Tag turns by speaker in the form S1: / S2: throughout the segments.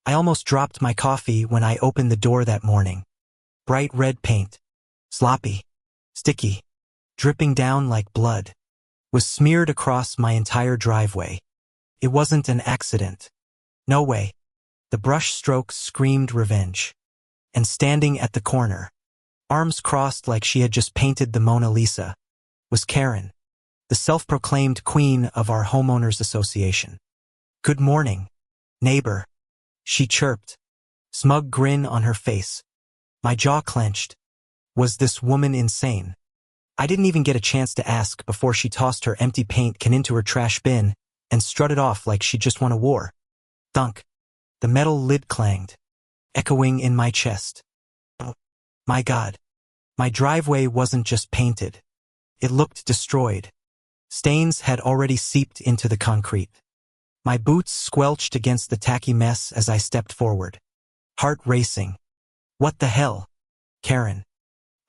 S1: I almost dropped my coffee when I opened the door that morning. Bright red paint. Sloppy. Sticky. Dripping down like blood. Was smeared across my entire driveway. It wasn't an accident. No way. The brush strokes screamed revenge. And standing at the corner, arms crossed like she had just painted the Mona Lisa, was Karen, the self-proclaimed queen of our homeowners association. "Good morning, neighbor," she chirped, smug grin on her face. My jaw clenched. Was this woman insane? I didn't even get a chance to ask before she tossed her empty paint can into her trash bin and strutted off like she'd just won a war. Thunk. The metal lid clanged, echoing in my chest. Oh, my God. My driveway wasn't just painted. It looked destroyed. Stains had already seeped into the concrete. My boots squelched against the tacky mess as I stepped forward. Heart racing. "What the hell, Karen?"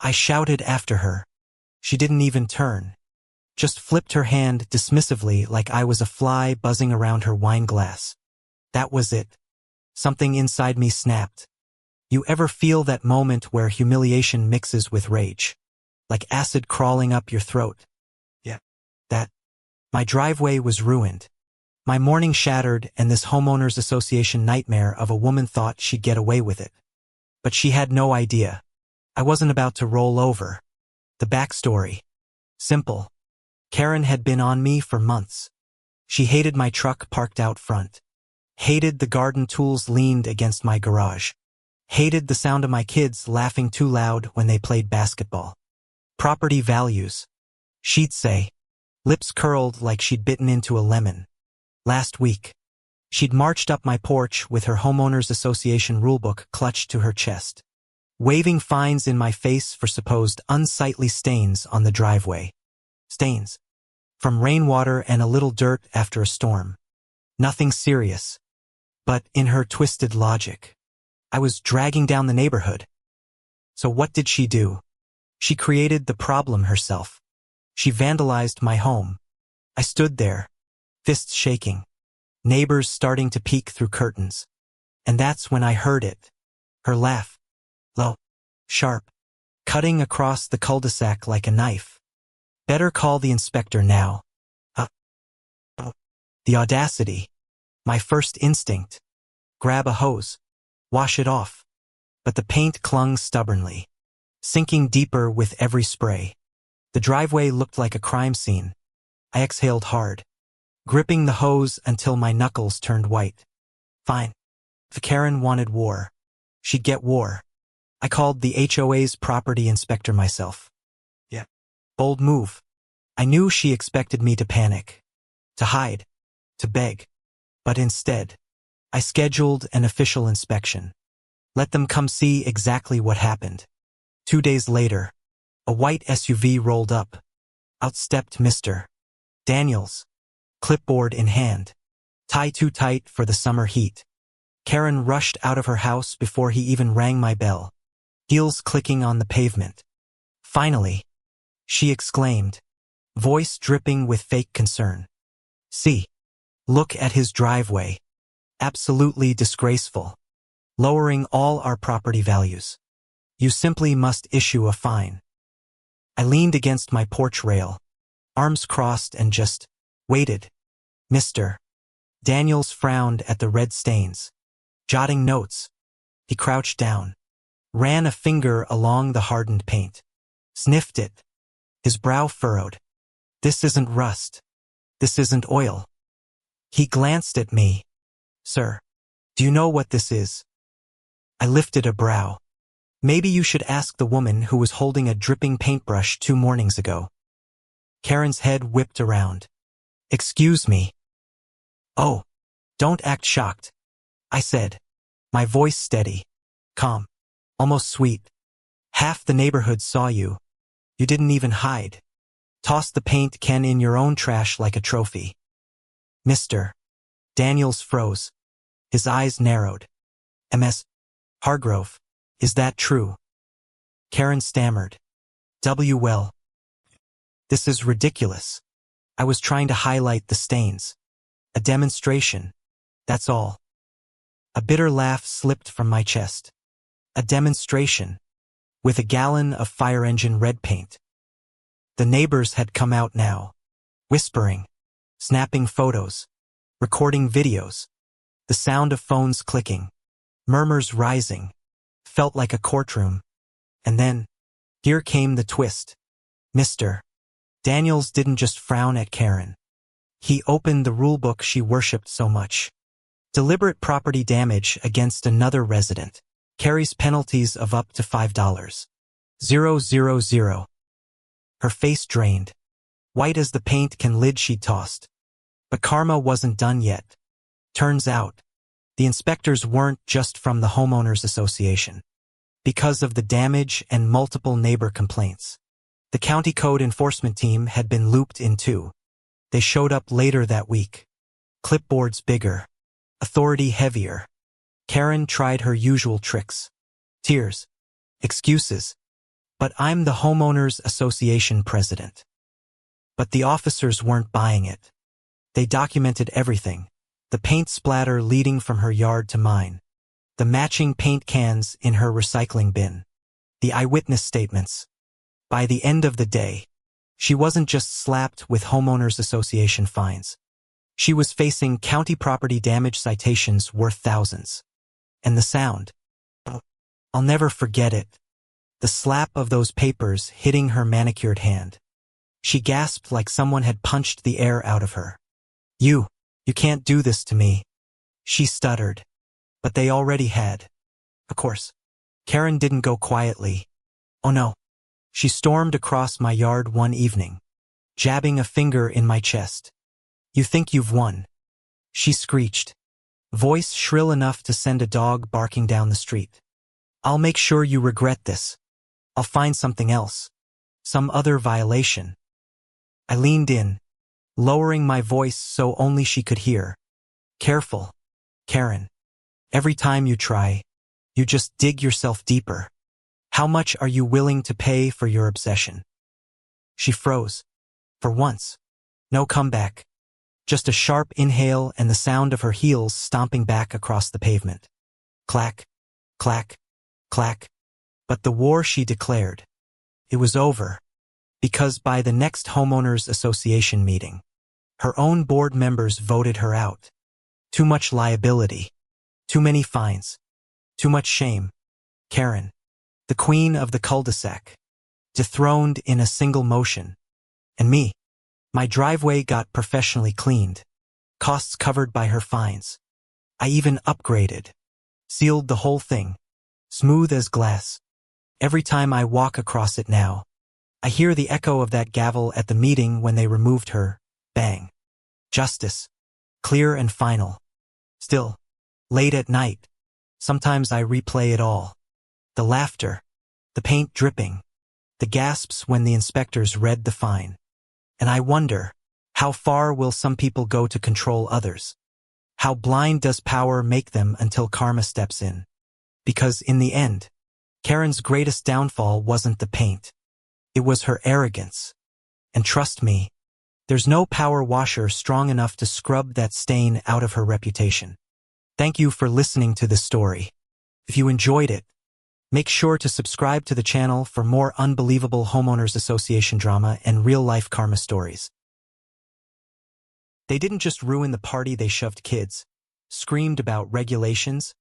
S1: I shouted after her. She didn't even turn. Just flipped her hand dismissively like I was a fly buzzing around her wine glass. That was it. Something inside me snapped. You ever feel that moment where humiliation mixes with rage? Like acid crawling up your throat? Yeah. That. My driveway was ruined. My morning shattered, and this homeowners association nightmare of a woman thought she'd get away with it. But she had no idea. I wasn't about to roll over. The backstory. Simple. Karen had been on me for months. She hated my truck parked out front. Hated the garden tools leaned against my garage. Hated the sound of my kids laughing too loud when they played basketball. Property values. She'd say. Lips curled like she'd bitten into a lemon. Last week, she'd marched up my porch with her homeowners association rulebook clutched to her chest, waving fines in my face for supposed unsightly stains on the driveway. Stains. From rainwater and a little dirt after a storm. Nothing serious. But in her twisted logic, I was dragging down the neighborhood. So what did she do? She created the problem herself. She vandalized my home. I stood there, fists shaking, neighbors starting to peek through curtains. And that's when I heard it. Her laugh. Low, sharp, cutting across the cul-de-sac like a knife. Better call the inspector now. The audacity. My first instinct. Grab a hose. Wash it off. But the paint clung stubbornly, sinking deeper with every spray. The driveway looked like a crime scene. I exhaled hard, gripping the hose until my knuckles turned white. Fine. If Karen wanted war, she'd get war. I called the HOA's property inspector myself. Yeah. Bold move. I knew she expected me to panic, to hide, to beg. But instead, I scheduled an official inspection. Let them come see exactly what happened. 2 days later, a white SUV rolled up. Out stepped Mr. Daniels, clipboard in hand. Tie too tight for the summer heat. Karen rushed out of her house before he even rang my bell, heels clicking on the pavement. Finally, she exclaimed, voice dripping with fake concern. See. Look at his driveway. Absolutely disgraceful. Lowering all our property values. You simply must issue a fine. I leaned against my porch rail, arms crossed, and just waited. Mr. Daniels frowned at the red stains, jotting notes. He crouched down, ran a finger along the hardened paint, sniffed it. His brow furrowed. This isn't rust. This isn't oil. He glanced at me. Sir, do you know what this is? I lifted a brow. Maybe you should ask the woman who was holding a dripping paintbrush 2 mornings ago. Karen's head whipped around. Excuse me. Oh, don't act shocked, I said, my voice steady, calm, almost sweet. Half the neighborhood saw you. You didn't even hide. Tossed the paint can in your own trash like a trophy. Mr. Daniels froze. His eyes narrowed. Ms. Hargrove, is that true? Karen stammered. Well. This is ridiculous. I was trying to highlight the stains. A demonstration. That's all. A bitter laugh slipped from my chest. A demonstration, with a gallon of fire engine red paint. The neighbors had come out now, whispering, snapping photos, recording videos. The sound of phones clicking, murmurs rising, felt like a courtroom. And then, here came the twist. Mr. Daniels didn't just frown at Karen. He opened the rulebook she worshipped so much. Deliberate property damage against another resident carries penalties of up to $5,000. Her face drained, white as the paint can lid she tossed. But karma wasn't done yet. Turns out, the inspectors weren't just from the homeowners association. Because of the damage and multiple neighbor complaints, the county code enforcement team had been looped in too. They showed up later that week. Clipboards bigger, authority heavier. Karen tried her usual tricks. Tears, excuses. But I'm the homeowners association president. But the officers weren't buying it. They documented everything. The paint splatter leading from her yard to mine. The matching paint cans in her recycling bin. The eyewitness statements. By the end of the day, she wasn't just slapped with homeowners association fines. She was facing county property damage citations worth thousands. And the sound. I'll never forget it. The slap of those papers hitting her manicured hand. She gasped like someone had punched the air out of her. You can't do this to me. She stuttered. But they already had. Of course. Karen didn't go quietly. Oh no. She stormed across my yard one evening, jabbing a finger in my chest. You think you've won? She screeched, voice shrill enough to send a dog barking down the street. I'll make sure you regret this. I'll find something else. Some other violation. I leaned in, lowering my voice so only she could hear. Careful, Karen. Every time you try, you just dig yourself deeper. How much are you willing to pay for your obsession? She froze. For once. No comeback. Just a sharp inhale and the sound of her heels stomping back across the pavement. Clack, clack, clack. But the war she declared. It was over. Because by the next homeowners association meeting, her own board members voted her out. Too much liability. Too many fines. Too much shame. Karen, the queen of the cul-de-sac, dethroned in a single motion. And me. My driveway got professionally cleaned. Costs covered by her fines. I even upgraded. Sealed the whole thing. Smooth as glass. Every time I walk across it now, I hear the echo of that gavel at the meeting when they removed her. Bang. Justice. Clear and final. Still, late at night, sometimes I replay it all. The laughter, the paint dripping, the gasps when the inspectors read the fine. And I wonder, how far will some people go to control others? How blind does power make them until karma steps in? Because in the end, Karen's greatest downfall wasn't the paint. It was her arrogance. And trust me, there's no power washer strong enough to scrub that stain out of her reputation. Thank you for listening to this story. If you enjoyed it, make sure to subscribe to the channel for more unbelievable homeowners association drama and real-life karma stories. They didn't just ruin the party, they shoved kids, screamed about regulations,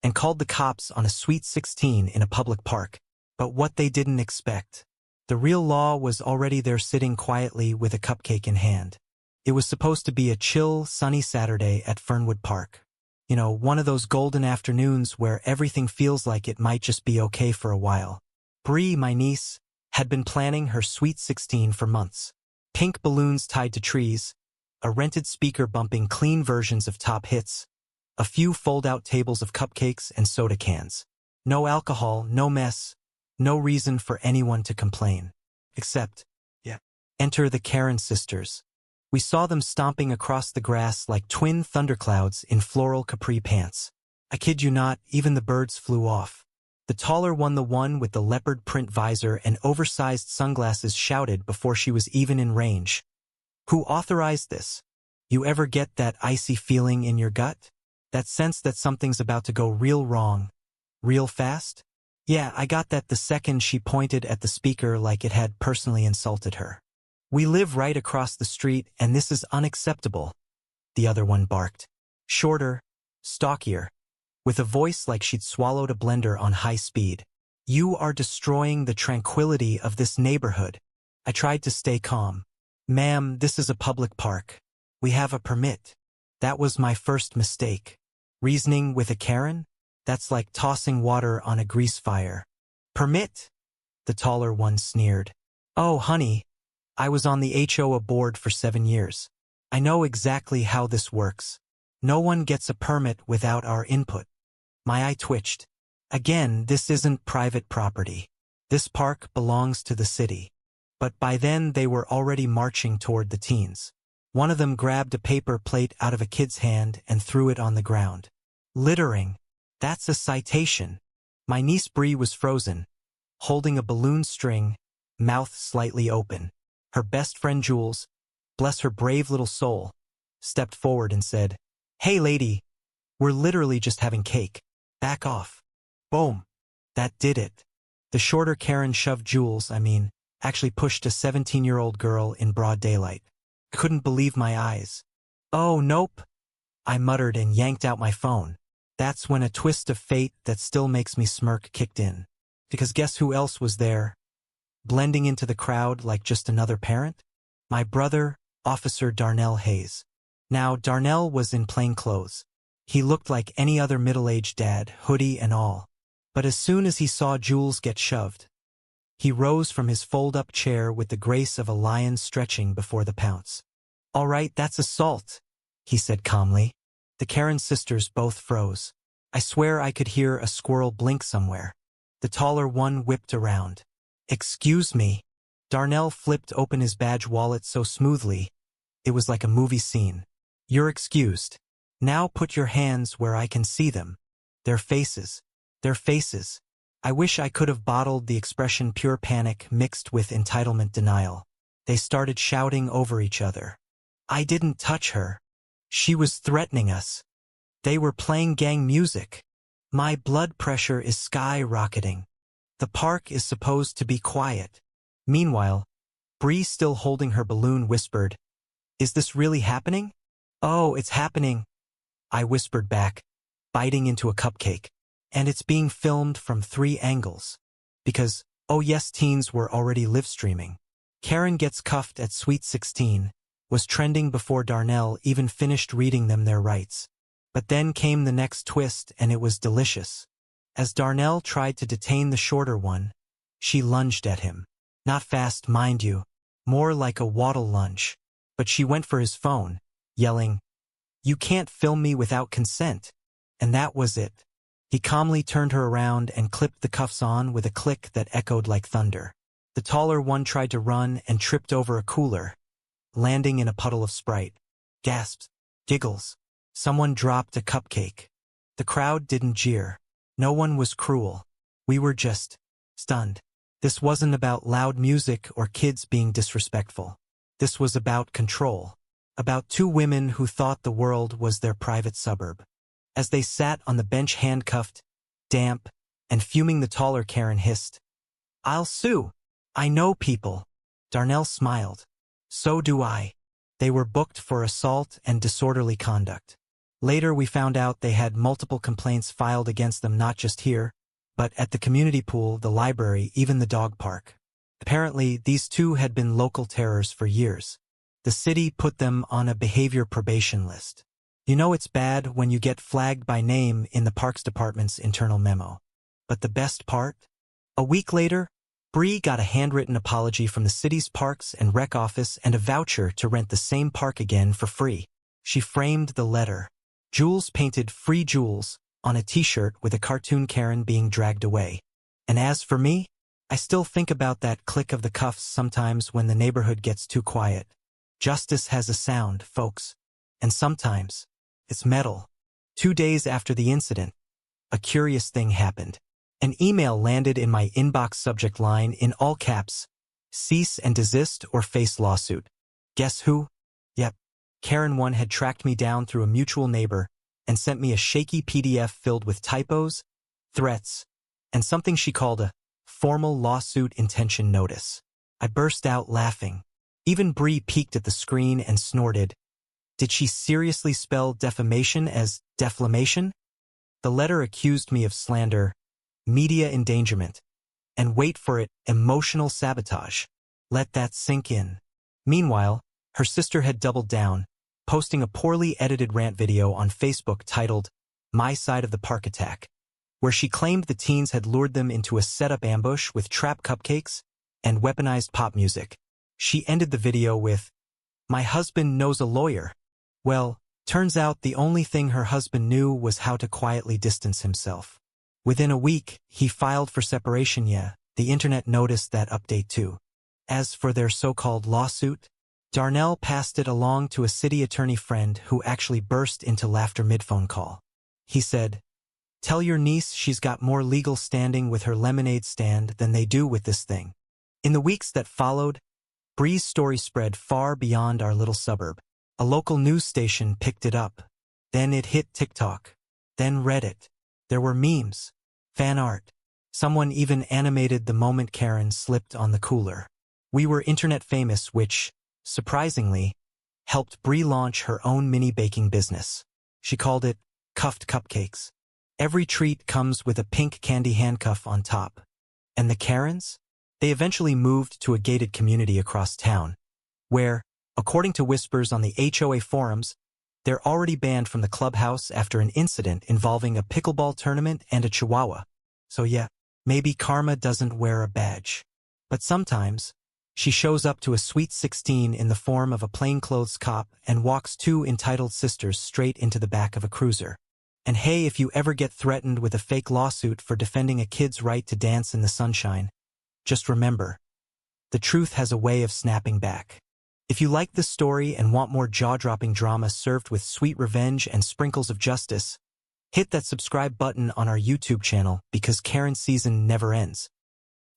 S1: and called the cops on a Sweet 16 in a public park. But what they didn't expect. The real law was already there sitting quietly with a cupcake in hand. It was supposed to be a chill, sunny Saturday at Fernwood Park. You know, one of those golden afternoons where everything feels like it might just be okay for a while. Bree, my niece, had been planning her Sweet 16 for months. Pink balloons tied to trees, a rented speaker bumping clean versions of top hits, a few fold-out tables of cupcakes and soda cans. No alcohol, no mess, no reason for anyone to complain. Except, enter the Karen sisters. We saw them stomping across the grass like twin thunderclouds in floral capri pants. I kid you not, even the birds flew off. The taller one, the one with the leopard print visor and oversized sunglasses, shouted before she was even in range. Who authorized this? You ever get that icy feeling in your gut? That sense that something's about to go real wrong. Real fast? Yeah, I got that the second she pointed at the speaker like it had personally insulted her. We live right across the street and this is unacceptable, the other one barked. Shorter, stockier, with a voice like she'd swallowed a blender on high speed. You are destroying the tranquility of this neighborhood. I tried to stay calm. Ma'am, this is a public park. We have a permit. That was my first mistake. Reasoning with a Karen? That's like tossing water on a grease fire. Permit? The taller one sneered. Oh, honey, I was on the HOA board for 7 years. I know exactly how this works. No one gets a permit without our input. My eye twitched. Again, this isn't private property. This park belongs to the city. But by then they were already marching toward the teens. One of them grabbed a paper plate out of a kid's hand and threw it on the ground. Littering. That's a citation. My niece Bree was frozen, holding a balloon string, mouth slightly open. Her best friend Jules, bless her brave little soul, stepped forward and said, Hey lady, we're literally just having cake. Back off. Boom. That did it. The shorter Karen shoved actually pushed a 17-year-old girl in broad daylight. Couldn't believe my eyes. Oh, nope, I muttered and yanked out my phone. That's when a twist of fate that still makes me smirk kicked in. Because guess who else was there? Blending into the crowd like just another parent? My brother, Officer Darnell Hayes. Now, Darnell was in plain clothes. He looked like any other middle-aged dad, hoodie and all. But as soon as he saw Jules get shoved, he rose from his fold-up chair with the grace of a lion stretching before the pounce. All right, that's assault, he said calmly. The Karen sisters both froze. I swear I could hear a squirrel blink somewhere. The taller one whipped around. Excuse me. Darnell flipped open his badge wallet so smoothly, it was like a movie scene. You're excused. Now put your hands where I can see them. Their faces. Their faces. I wish I could have bottled the expression pure panic mixed with entitlement denial. They started shouting over each other. I didn't touch her. She was threatening us. They were playing gang music. My blood pressure is skyrocketing. The park is supposed to be quiet. Meanwhile, Bree, still holding her balloon, whispered, Is this really happening? Oh, it's happening, I whispered back, biting into a cupcake. And it's being filmed from 3 angles. Because, oh yes, teens were already live streaming. Karen gets cuffed at Sweet 16 was trending before Darnell even finished reading them their rights. But then came the next twist and it was delicious. As Darnell tried to detain the shorter one, she lunged at him. Not fast, mind you, more like a waddle lunge. But she went for his phone, yelling, You can't film me without consent. And that was it. He calmly turned her around and clipped the cuffs on with a click that echoed like thunder. The taller one tried to run and tripped over a cooler, landing in a puddle of Sprite. Gasps, giggles. Someone dropped a cupcake. The crowd didn't jeer. No one was cruel. We were just stunned. This wasn't about loud music or kids being disrespectful. This was about control. About 2 women who thought the world was their private suburb. As they sat on the bench handcuffed, damp, and fuming, the taller Karen hissed, I'll sue. I know people. Darnell smiled. So do I. They were booked for assault and disorderly conduct. Later we found out they had multiple complaints filed against them, not just here, but at the community pool, the library, even the dog park. Apparently, these 2 had been local terrors for years. The city put them on a behavior probation list. You know it's bad when you get flagged by name in the Parks Department's internal memo. But the best part? A week later, Bree got a handwritten apology from the city's Parks and Rec office and a voucher to rent the same park again for free. She framed the letter. Jules painted Free Jules on a t-shirt with a cartoon Karen being dragged away. And as for me, I still think about that click of the cuffs sometimes when the neighborhood gets too quiet. Justice has a sound, folks. And sometimes, it's metal. 2 days after the incident, a curious thing happened. An email landed in my inbox, subject line in all caps, Cease and desist or face lawsuit. Guess who? Yep, Karen 1 had tracked me down through a mutual neighbor and sent me a shaky PDF filled with typos, threats, and something she called a formal lawsuit intention notice. I burst out laughing. Even Bree peeked at the screen and snorted. Did she seriously spell defamation as deflamation? The letter accused me of slander, media endangerment, and wait for it, emotional sabotage. Let that sink in. Meanwhile, her sister had doubled down, posting a poorly edited rant video on Facebook titled, My Side of the Park Attack, where she claimed the teens had lured them into a setup ambush with trap cupcakes and weaponized pop music. She ended the video with, My husband knows a lawyer. Well, turns out the only thing her husband knew was how to quietly distance himself. Within a week, he filed for separation. The internet noticed that update too. As for their so-called lawsuit, Darnell passed it along to a city attorney friend who actually burst into laughter mid-phone call. He said, Tell your niece she's got more legal standing with her lemonade stand than they do with this thing. In the weeks that followed, Bree's story spread far beyond our little suburb. A local news station picked it up. Then it hit TikTok. Then Reddit. There were memes, fan art. Someone even animated the moment Karen slipped on the cooler. We were internet famous, which, surprisingly, helped Bree launch her own mini baking business. She called it Cuffed Cupcakes. Every treat comes with a pink candy handcuff on top. And the Karens? They eventually moved to a gated community across town, where, according to whispers on the HOA forums, they're already banned from the clubhouse after an incident involving a pickleball tournament and a chihuahua. So yeah, maybe karma doesn't wear a badge. But sometimes, she shows up to a sweet 16 in the form of a plainclothes cop and walks two entitled sisters straight into the back of a cruiser. And hey, if you ever get threatened with a fake lawsuit for defending a kid's right to dance in the sunshine, just remember, the truth has a way of snapping back. If you like this story and want more jaw-dropping drama served with sweet revenge and sprinkles of justice, hit that subscribe button on our YouTube channel because Karen's season never ends.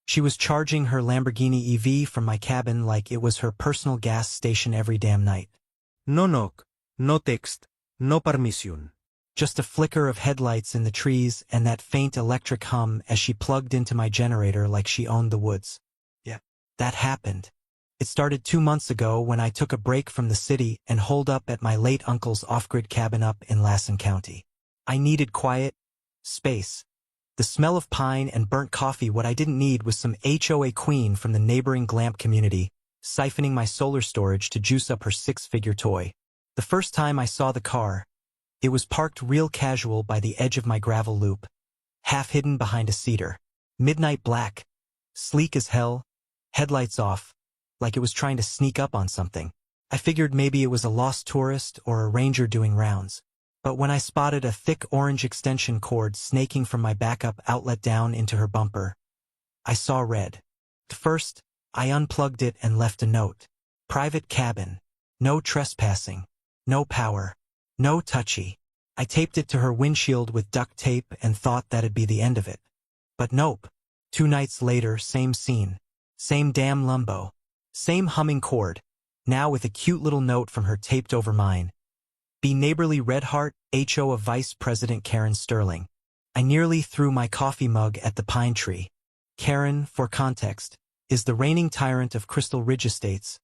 S1: She was charging her Lamborghini EV from my cabin like it was her personal gas station every damn night.
S2: No knock, no text, no permission.
S1: Just a flicker of headlights in the trees and that faint electric hum as she plugged into my generator like she owned the woods. Yeah, that happened. It started 2 months ago when I took a break from the city and holed up at my late uncle's off-grid cabin up in Lassen County. I needed quiet, space, the smell of pine and burnt coffee. What I didn't need was some HOA queen from the neighboring glamp community, siphoning my solar storage to juice up her six-figure toy. The first time I saw the car, it was parked real casual by the edge of my gravel loop, half hidden behind a cedar. Midnight black, sleek as hell, headlights off, like it was trying to sneak up on something. I figured maybe it was a lost tourist or a ranger doing rounds. But when I spotted a thick orange extension cord snaking from my backup outlet down into her bumper, I saw red. First, I unplugged it and left a note. Private cabin. No trespassing. No power. No touchy. I taped it to her windshield with duct tape and thought that'd be the end of it. But nope. 2 nights later, same scene. Same damn lumbo. Same humming cord. Now with a cute little note from her taped over mine. Be neighborly red heart, HOA Vice President Karen Sterling. I nearly threw my coffee mug at the pine tree. Karen, for context, is the reigning tyrant of Crystal Ridge Estates,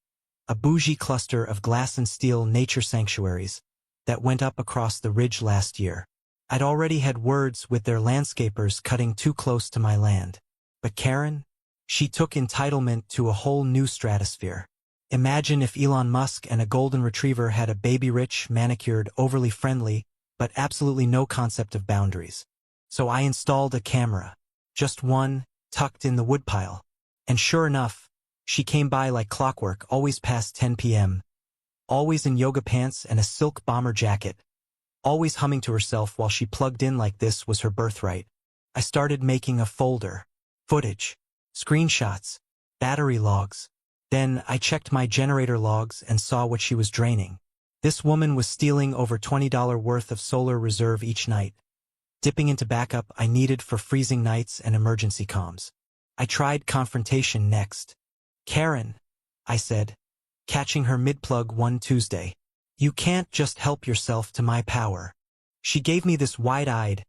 S1: a bougie cluster of glass and steel nature sanctuaries that went up across the ridge last year. I'd already had words with their landscapers cutting too close to my land. But Karen? She took entitlement to a whole new stratosphere. Imagine if Elon Musk and a golden retriever had a baby-rich, manicured, overly friendly, but absolutely no concept of boundaries. So I installed a camera. Just one, tucked in the woodpile. And sure enough, she came by like clockwork, always past 10 p.m., always in yoga pants and a silk bomber jacket, always humming to herself while she plugged in like this was her birthright. I started making a folder. Footage. Screenshots. Battery logs. Then I checked my generator logs and saw what she was draining. This woman was stealing over $20 worth of solar reserve each night, dipping into backup I needed for freezing nights and emergency comms. I tried confrontation next. Karen, I said, catching her mid-plug one Tuesday. You can't just help yourself to my power. She gave me this wide-eyed,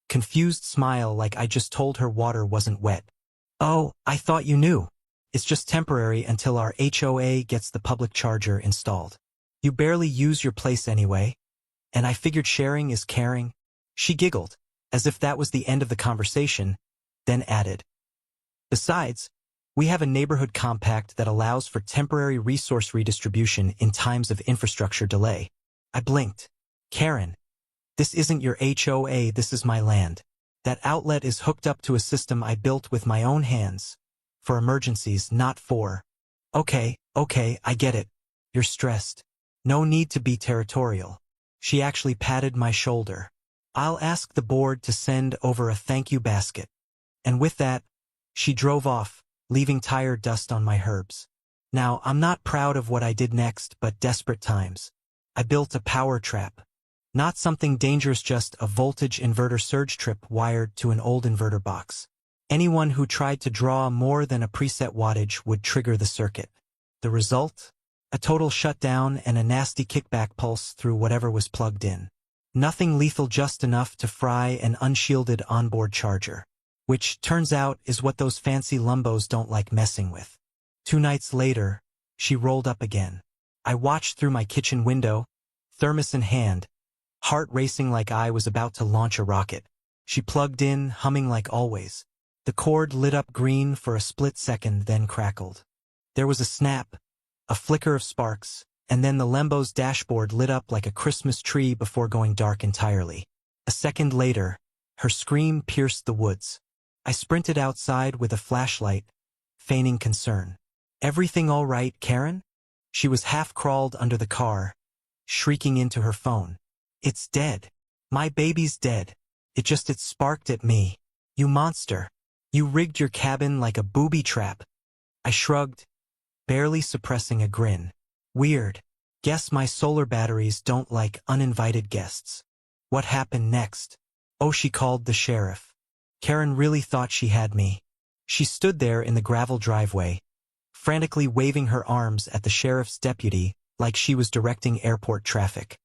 S1: confused smile like I just told her water wasn't wet. Oh, I thought you knew. It's just temporary until our HOA gets the public charger installed. You barely use your place anyway. And I figured sharing is caring. She giggled, as if that was the end of the conversation, then added, besides, we have a neighborhood compact that allows for temporary resource redistribution in times of infrastructure delay. I blinked. Karen, this isn't your HOA, this is my land. That outlet is hooked up to a system I built with my own hands. For emergencies, not for. Okay, I get it. You're stressed. No need to be territorial. She actually patted my shoulder. I'll ask the board to send over a thank you basket. And with that, she drove off, leaving tire dust on my herbs. Now, I'm not proud of what I did next, but desperate times. I built a power trap. Not something dangerous, just a voltage inverter surge trip wired to an old inverter box. Anyone who tried to draw more than a preset wattage would trigger the circuit. The result? A total shutdown and a nasty kickback pulse through whatever was plugged in. Nothing lethal, just enough to fry an unshielded onboard charger. Which, turns out, is what those fancy lumbos don't like messing with. 2 nights later, she rolled up again. I watched through my kitchen window, thermos in hand, heart racing like I was about to launch a rocket. She plugged in, humming like always. The cord lit up green for a split second, then crackled. There was a snap, a flicker of sparks, and then the Lambo's dashboard lit up like a Christmas tree before going dark entirely. A second later, her scream pierced the woods. I sprinted outside with a flashlight, feigning concern. Everything all right, Karen? She was half-crawled under the car, shrieking into her phone. It's dead. My baby's dead. It sparked at me. You monster. You rigged your cabin like a booby trap. I shrugged, barely suppressing a grin. Weird. Guess my solar batteries don't like uninvited guests. What happened next? Oh, she called the sheriff. Karen really thought she had me. She stood there in the gravel driveway, frantically waving her arms at the sheriff's deputy like she was directing airport traffic.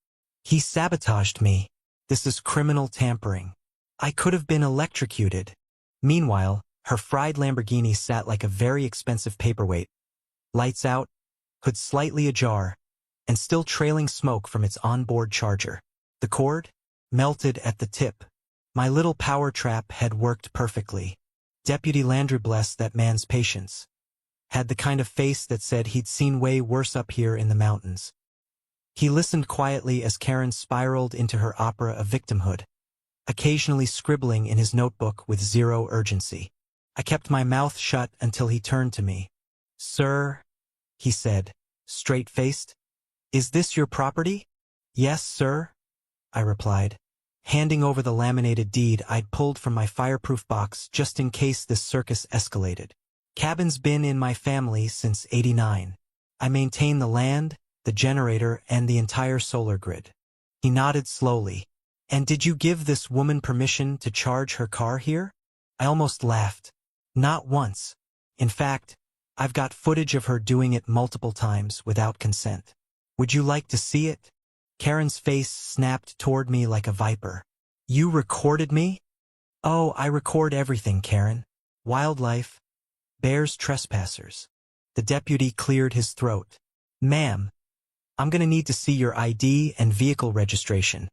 S1: He sabotaged me. This is criminal tampering. I could have been electrocuted. Meanwhile, her fried Lamborghini sat like a very expensive paperweight. Lights out, hood slightly ajar, and still trailing smoke from its onboard charger. The cord? Melted at the tip. My little power trap had worked perfectly. Deputy Landry, bless that man's patience, had the kind of face that said he'd seen way worse up here in the mountains. He listened quietly as Karen spiraled into her opera of victimhood, occasionally scribbling in his notebook with zero urgency. I kept my mouth shut until he turned to me. Sir, he said, straight-faced, is this your property? Yes, sir, I replied, handing over the laminated deed I'd pulled from my fireproof box just in case this circus escalated. Cabin's been in my family since '89. I maintain the land, the generator, and the entire solar grid. He nodded slowly. And did you give this woman permission to charge her car here? I almost laughed. Not once. In fact, I've got footage of her doing it multiple times without consent. Would you like to see it? Karen's face snapped toward me like a viper. You recorded me? Oh, I record everything, Karen. Wildlife, bears, trespassers. The deputy cleared his throat. Ma'am, I'm gonna need to see your ID and vehicle registration.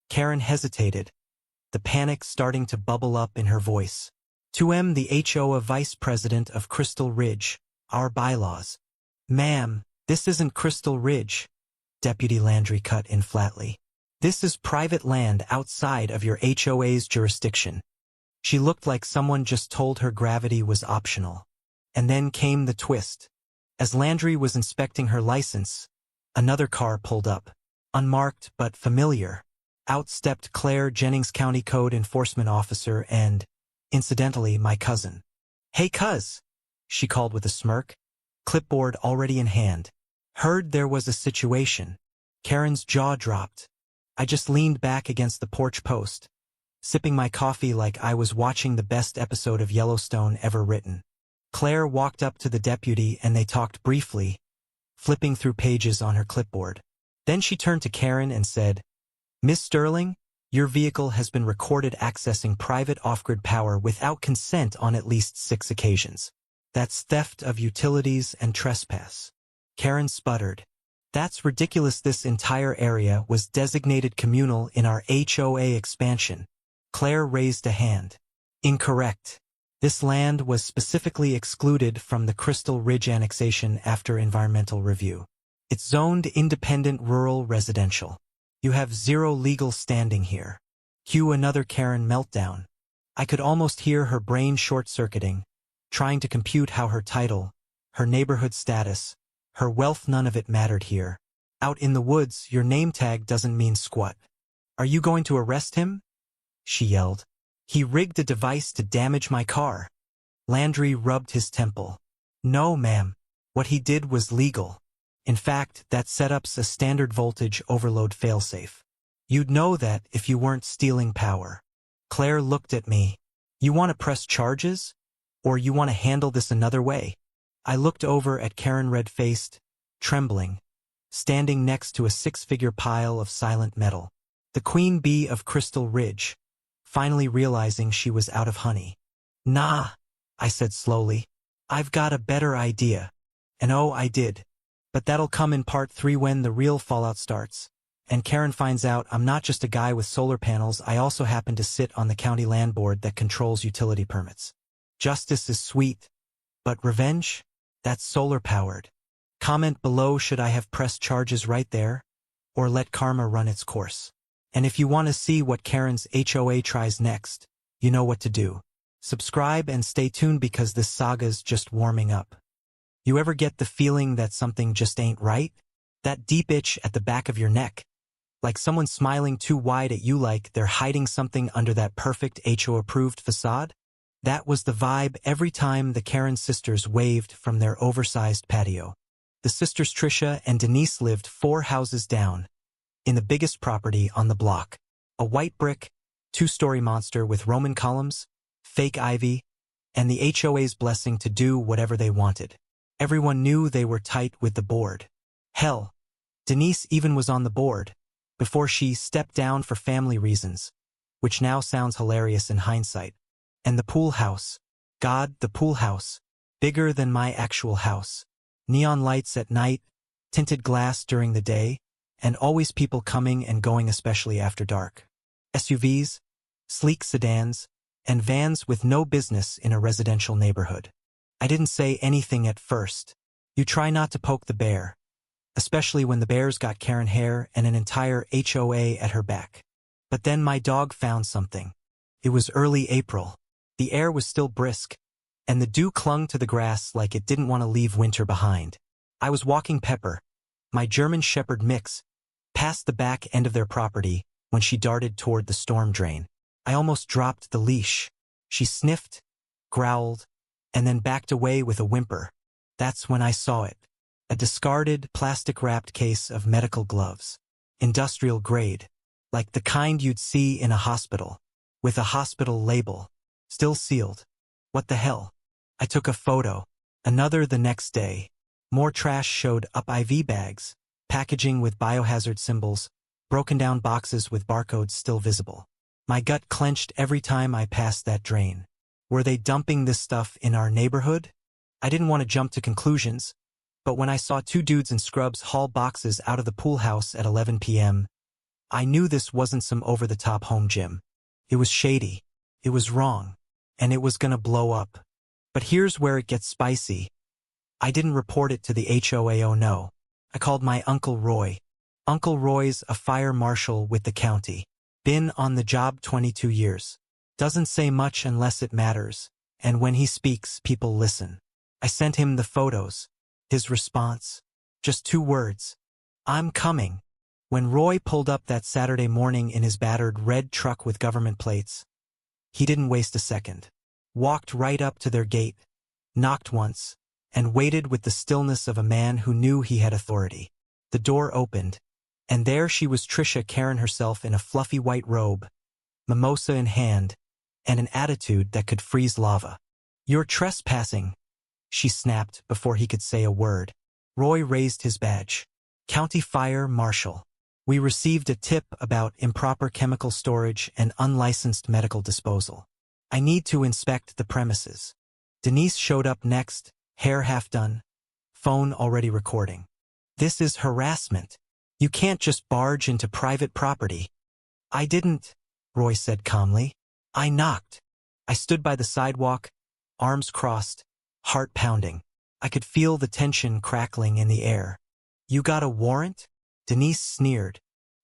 S1: Karen hesitated, the panic starting to bubble up in her voice. To M, the HOA vice president of Crystal Ridge, our bylaws. Ma'am, this isn't Crystal Ridge, Deputy Landry cut in flatly. This is private land outside of your HOA's jurisdiction. She looked like someone just told her gravity was optional. And then came the twist. As Landry was inspecting her license, another car pulled up. Unmarked but familiar. Out stepped Claire Jennings, County Code Enforcement Officer, and, incidentally, my cousin. Hey, cuz, she called with a smirk, clipboard already in hand. Heard there was a situation. Karen's jaw dropped. I just leaned back against the porch post, sipping my coffee like I was watching the best episode of Yellowstone ever written. Claire walked up to the deputy and they talked briefly, flipping through pages on her clipboard. Then she turned to Karen and said, Miss Sterling, Your vehicle has been recorded accessing private off-grid power without consent on at least 6 occasions. That's theft of utilities and trespass. Karen sputtered. That's ridiculous. This entire area was designated communal in our HOA expansion. Claire raised a hand. Incorrect. This land was specifically excluded from the Crystal Ridge annexation after environmental review. It's zoned independent rural residential. You have 0 legal standing here. Cue another Karen meltdown. I could almost hear her brain short-circuiting, trying to compute how her title, her neighborhood status, her wealth, none of it mattered here. Out in the woods, your name tag doesn't mean squat. Are you going to arrest him? She yelled. He rigged a device to damage my car. Landry rubbed his temple. No, ma'am. What he did was legal. In fact, that setup's a standard voltage overload failsafe. You'd know that if you weren't stealing power. Claire looked at me. You want to press charges? Or you want to handle this another way? I looked over at Karen, red-faced, trembling, standing next to a 6-figure pile of silent metal. The queen bee of Crystal Ridge, finally realizing she was out of honey. Nah, I said slowly. I've got a better idea. And oh, I did. But that'll come in part 3 when the real fallout starts. And Karen finds out I'm not just a guy with solar panels, I also happen to sit on the county land board that controls utility permits. Justice is sweet, but revenge? That's solar-powered. Comment below, should I have pressed charges right there? Or let karma run its course? And if you want to see what Karen's HOA tries next, you know what to do. Subscribe and stay tuned because this saga's just warming up. You ever get the feeling that something just ain't right? That deep itch at the back of your neck? Like someone smiling too wide at you, like they're hiding something under that perfect HOA-approved facade? That was the vibe every time the Karen sisters waved from their oversized patio. The sisters Tricia and Denise lived 4 houses down, in the biggest property on the block. A white brick, 2-story monster with Roman columns, fake ivy, and the HOA's blessing to do whatever they wanted. Everyone knew they were tight with the board. Hell, Denise even was on the board, before she stepped down for family reasons, which now sounds hilarious in hindsight. And the pool house. God, the pool house. Bigger than my actual house. Neon lights at night, tinted glass during the day, and always people coming and going, especially after dark. SUVs, sleek sedans, and vans with no business in a residential neighborhood. I didn't say anything at first. You try not to poke the bear, especially when the bear's got Karen hair and an entire HOA at her back. But then my dog found something. It was early April. The air was still brisk, and the dew clung to the grass like it didn't want to leave winter behind. I was walking Pepper, my German Shepherd mix, past the back end of their property when she darted toward the storm drain. I almost dropped the leash. She sniffed, growled, and then backed away with a whimper. That's when I saw it. A discarded, plastic-wrapped case of medical gloves. Industrial grade, like the kind you'd see in a hospital, with a hospital label. Still sealed. What the hell? I took a photo. Another the next day. More trash showed up, IV bags, packaging with biohazard symbols, broken down boxes with barcodes still visible. My gut clenched every time I passed that drain. Were they dumping this stuff in our neighborhood? I didn't want to jump to conclusions, but when I saw 2 dudes in scrubs haul boxes out of the pool house at 11 p.m., I knew this wasn't some over-the-top home gym. It was shady. It was wrong. And it was gonna blow up. But here's where it gets spicy. I didn't report it to the HOA, oh no. I called my Uncle Roy. Uncle Roy's a fire marshal with the county. Been on the job 22 years. Doesn't say much unless it matters. And when he speaks, people listen. I sent him the photos. His response? Just 2 words. I'm coming. When Roy pulled up that Saturday morning in his battered red truck with government plates, he didn't waste a second. Walked right up to their gate, knocked once, and waited with the stillness of a man who knew he had authority. The door opened, and there she was, Tricia, Karen herself, in a fluffy white robe, mimosa in hand, and an attitude that could freeze lava. You're trespassing, she snapped before he could say a word. Roy raised his badge. County Fire Marshal. We received a tip about improper chemical storage and unlicensed medical disposal. I need to inspect the premises. Denise showed up next, hair half done, phone already recording. This is harassment. You can't just barge into private property. I didn't, Roy said calmly. I knocked. I stood by the sidewalk, arms crossed, heart pounding. I could feel the tension crackling in the air. You got a warrant? Denise sneered.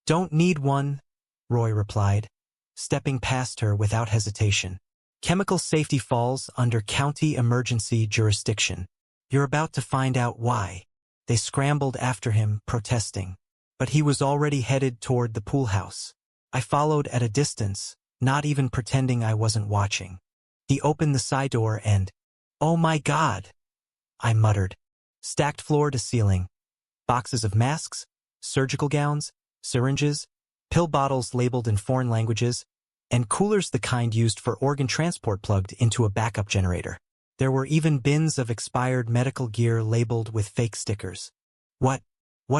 S1: Don't need one, Roy replied, stepping past her without hesitation. Chemical safety falls under county emergency jurisdiction. You're about to find out why. They scrambled after him, protesting. But he was already headed toward the pool house. I followed at a distance, not even pretending I wasn't watching. He opened the side door and, "Oh my God," I muttered. Stacked floor to ceiling. Boxes of masks, surgical gowns, syringes, pill bottles labeled in foreign languages, and coolers the kind used for organ transport plugged into a backup generator. There were even bins of expired medical gear labeled with fake stickers. What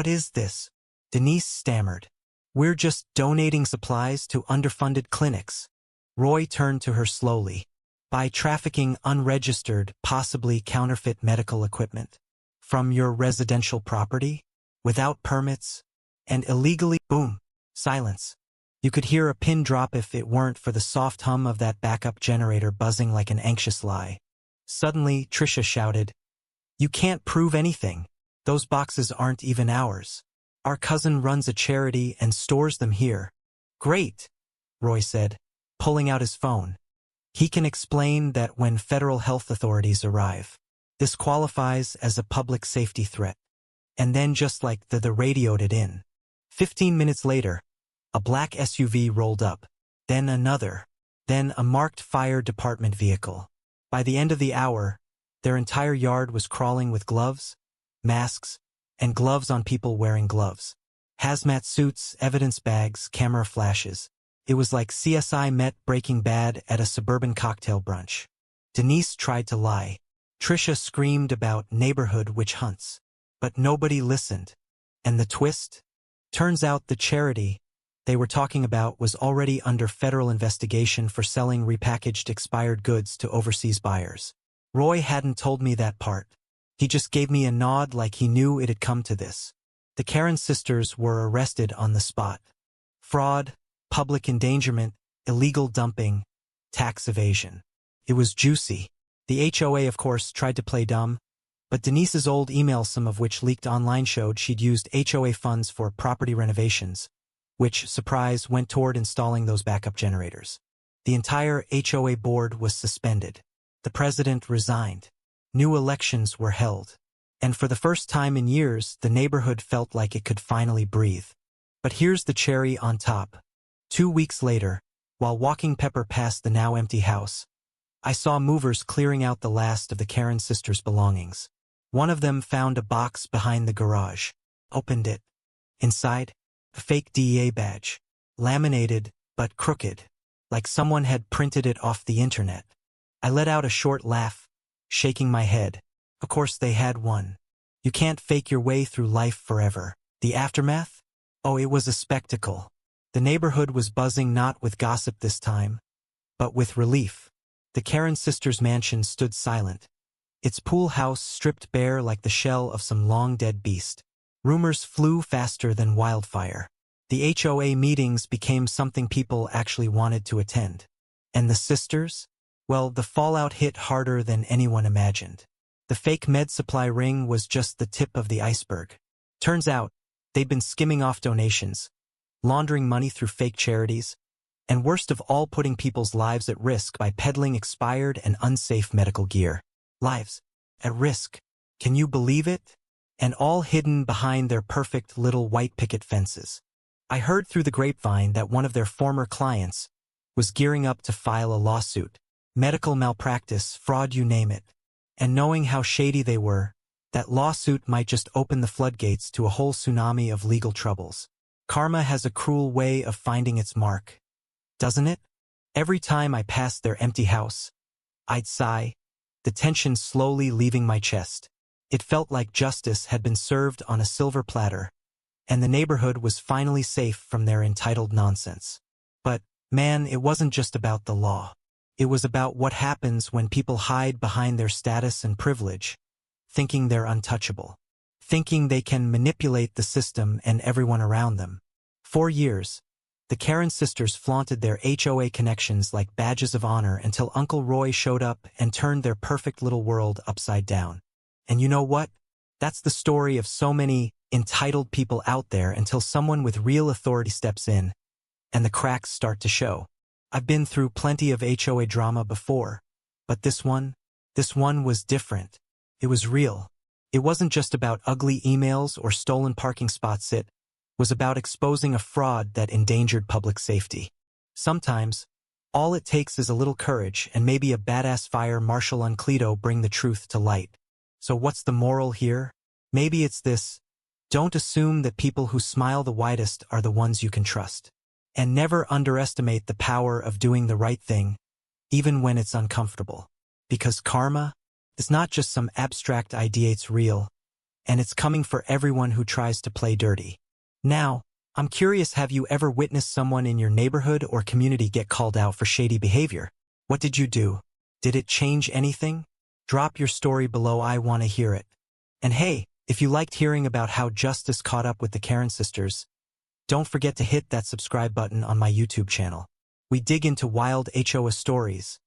S1: is this? Denise stammered. We're just donating supplies to underfunded clinics. Roy turned to her slowly. By trafficking unregistered, possibly counterfeit medical equipment. From your residential property? Without permits? And illegally? Boom. Silence. You could hear a pin drop if it weren't for the soft hum of that backup generator buzzing like an anxious lie. Suddenly, Tricia shouted, "You can't prove anything. Those boxes aren't even ours. Our cousin runs a charity and stores them here." "Great," Roy said, pulling out his phone. He can explain that when federal health authorities arrive, this qualifies as a public safety threat. And then just like the radioed it in. 15 minutes later, a black SUV rolled up, then another, then a marked fire department vehicle. By the end of the hour, their entire yard was crawling with gloves, masks, and gloves on people wearing gloves. Hazmat suits, evidence bags, camera flashes. It was like CSI met Breaking Bad at a suburban cocktail brunch. Denise tried to lie. Tricia screamed about neighborhood witch hunts. But nobody listened. And the twist? Turns out the charity they were talking about was already under federal investigation for selling repackaged expired goods to overseas buyers. Roy hadn't told me that part. He just gave me a nod like he knew it had come to this. The Karen sisters were arrested on the spot. Fraud, public endangerment, illegal dumping, tax evasion. It was juicy. The HOA, of course, tried to play dumb, but Denise's old email, some of which leaked online, showed she'd used HOA funds for property renovations, which, surprise, went toward installing those backup generators. The entire HOA board was suspended. The president resigned. New elections were held. And for the first time in years, the neighborhood felt like it could finally breathe. But here's the cherry on top. 2 weeks later, while walking Pepper past the now empty house, I saw movers clearing out the last of the Karen sisters' belongings. One of them found a box behind the garage, opened it. Inside, a fake DEA badge, laminated but crooked, like someone had printed it off the internet. I let out a short laugh, shaking my head. Of course they had one. You can't fake your way through life forever. The aftermath? Oh, it was a spectacle. The neighborhood was buzzing not with gossip this time, but with relief. The Karen sisters' mansion stood silent, its pool house stripped bare like the shell of some long-dead beast. Rumors flew faster than wildfire. The HOA meetings became something people actually wanted to attend. And the sisters? Well, the fallout hit harder than anyone imagined. The fake med supply ring was just the tip of the iceberg. Turns out, they'd been skimming off donations, laundering money through fake charities, and worst of all, putting people's lives at risk by peddling expired and unsafe medical gear. Lives at risk. Can you believe it? And all hidden behind their perfect little white picket fences. I heard through the grapevine that one of their former clients was gearing up to file a lawsuit. Medical malpractice, fraud, you name it. And knowing how shady they were, that lawsuit might just open the floodgates to a whole tsunami of legal troubles. Karma has a cruel way of finding its mark, doesn't it? Every time I passed their empty house, I'd sigh, the tension slowly leaving my chest. It felt like justice had been served on a silver platter, and the neighborhood was finally safe from their entitled nonsense. But, man, it wasn't just about the law. It was about what happens when people hide behind their status and privilege, thinking they're untouchable, thinking they can manipulate the system and everyone around them. For years, the Karen sisters flaunted their HOA connections like badges of honor until Uncle Roy showed up and turned their perfect little world upside down. And you know what? That's the story of so many entitled people out there until someone with real authority steps in and the cracks start to show. I've been through plenty of HOA drama before, but this one was different. It was real. It wasn't just about ugly emails or stolen parking spots. It was about exposing a fraud that endangered public safety. Sometimes, all it takes is a little courage and maybe a badass fire marshal Uncleto bring the truth to light. So what's the moral here? Maybe it's this: don't assume that people who smile the widest are the ones you can trust. And never underestimate the power of doing the right thing, even when it's uncomfortable. Because karma is not just some abstract idea, it's real, and it's coming for everyone who tries to play dirty. Now, I'm curious, have you ever witnessed someone in your neighborhood or community get called out for shady behavior? What did you do? Did it change anything? Drop your story below, I want to hear it. And hey, if you liked hearing about how justice caught up with the Karen sisters, don't forget to hit that subscribe button on my YouTube channel. We dig into wild HOA stories,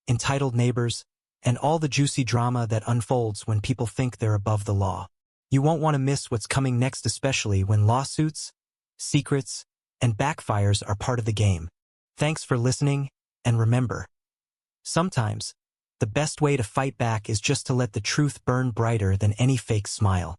S1: entitled neighbors, and all the juicy drama that unfolds when people think they're above the law. You won't want to miss what's coming next, especially when lawsuits, secrets, and backfires are part of the game. Thanks for listening, and remember, sometimes the best way to fight back is just to let the truth burn brighter than any fake smile.